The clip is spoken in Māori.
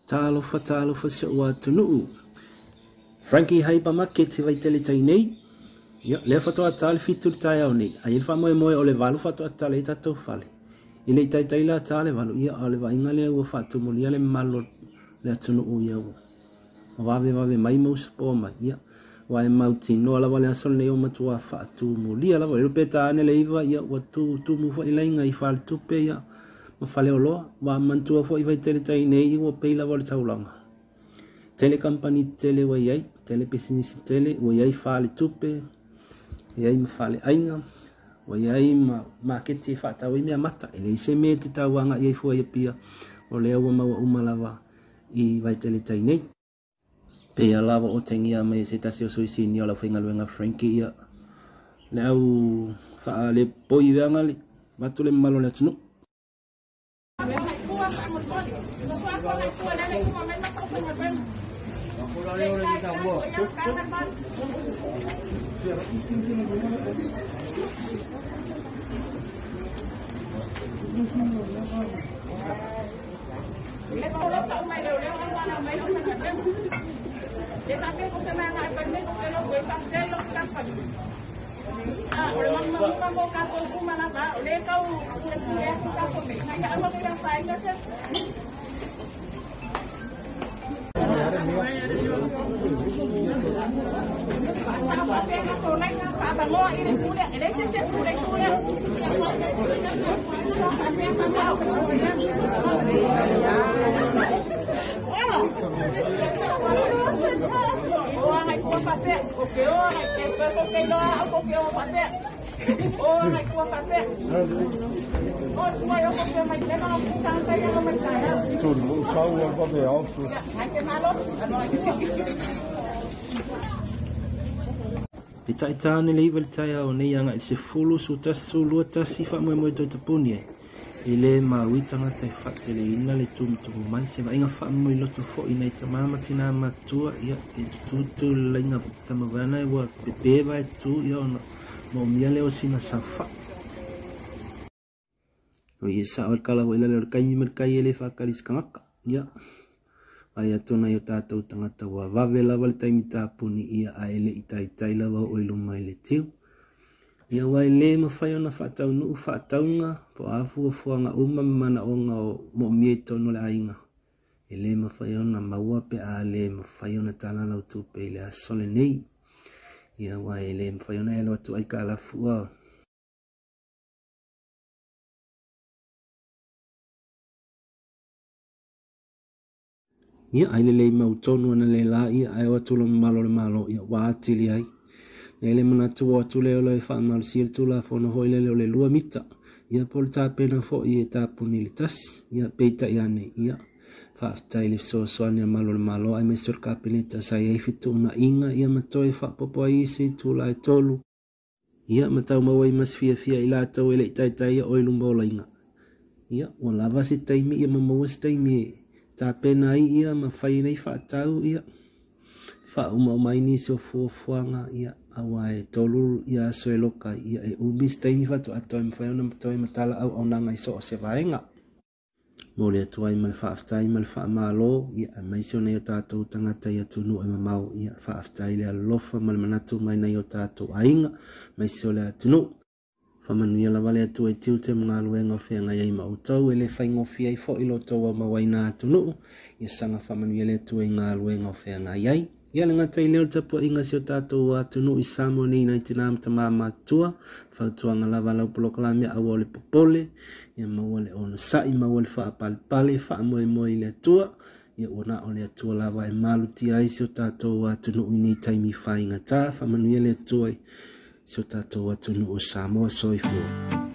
talo fa se wa tunu Frankie Hyper Market vai tele tai nei ya le fa to tal fitu tai au nei ai fa mo o le valu fa to tal eta to fale ile tai la tale valu ia ale va ingale o fa tu mo le malo le tunu u ia va ve mai mo spo ma ia wa e mauti no la vale asol le o matua fa tu mo lia la vale peta ne le iva ia wa tu mo fa ile ngai fa tu pe ia ma fale o lo wa mantua fo i vai tele tai nei o pe la vale taulanga tele company tele wa ia tele business tele wa ia fa le tupe ia ma fale ainga wa ia ma market fa ta wi me mata ele se me te tawanga ia fo ia pia o le o ma uma lava i vai tele tai nei pe lava o tengia me se tasio soisi ni ola finga luenga Frankie ia le au fa le poi vanga le batu le malo le tunu Ita ne level taya o nei anga se fulu su tasulu tasifa mo to tapuni ile ma witanga te fatele ina le tum mai se va inga fa mo loto fo ina ita mama tina matua ia tu lenga tamavana wa pepe vai tu ia mo mia le osina safa o ia sa al kala wala le kai mi merkai ele fa kalis kangaka ia ai atona yo tatou tangata wa vave lava le taimita puni ia aele itai lava o ilu mai le tiu. Ia wai le mawhai ona whaatau nuu whaataunga po afu o fuanga mana onga o mo mieto no le ainga. E le mawhai ona maua pe a le mawhai ona talana o tupe i le asole nei. Ia wai le mawhai ona elo atu aika alafua. Ia aile le mautonu ana le la ia ai watu lo malo ia waatili ai. Nele manatu watu le ola e wha mal sir tula fono hoile le lua mita. Ia pol tāpena fo i e tāpuni le tasi. Ia peita i ane ia. Whaafitai le soani a malo ai mesur kāpeneta sai ei fitu una inga ia matoe wha popo ai isi tula e tolu. Ia matau mawai mas fia i lātou ele i taitai o ilumbola inga. Ia wala si taimi ia mamawas taimi e. Tāpena ai ia ma whai nei whaatau ia. Wha umai ni so fuanga ia awa e tolu ia so e loka ia e umis taimi whatu atoe mwhai ona matoe matala au nanga iso o se vaenga. Mole atuai mal whaaftai mal whaamalo ia a maisio nei o tātou tangata ia tunu e mamau ia whaaftai le alofa mal manatu mai nei o tātou ainga maisio le tunu. Whamanuia la wale atu e tiu te mga luenga o whea ngai ai mautau e le whaingo whiai fo ilo tau a mawaina atunu. Ia sanga whamanuia le atu e ngā luenga o whea ngai ai. Ia le ngata i leo tapu inga si o tātou atunu i Samoa nei nai tina amtama matua. Whautuanga lava lau polokalamia awa le popole. Ia maua le ono sai maua le wha pale wha moe le atua. Ia ona o le atua lava e maluti ai si o tātou atunu i nei taimi whainga tā. Whamanuia le atua so tātou atunu o Samoa soifua.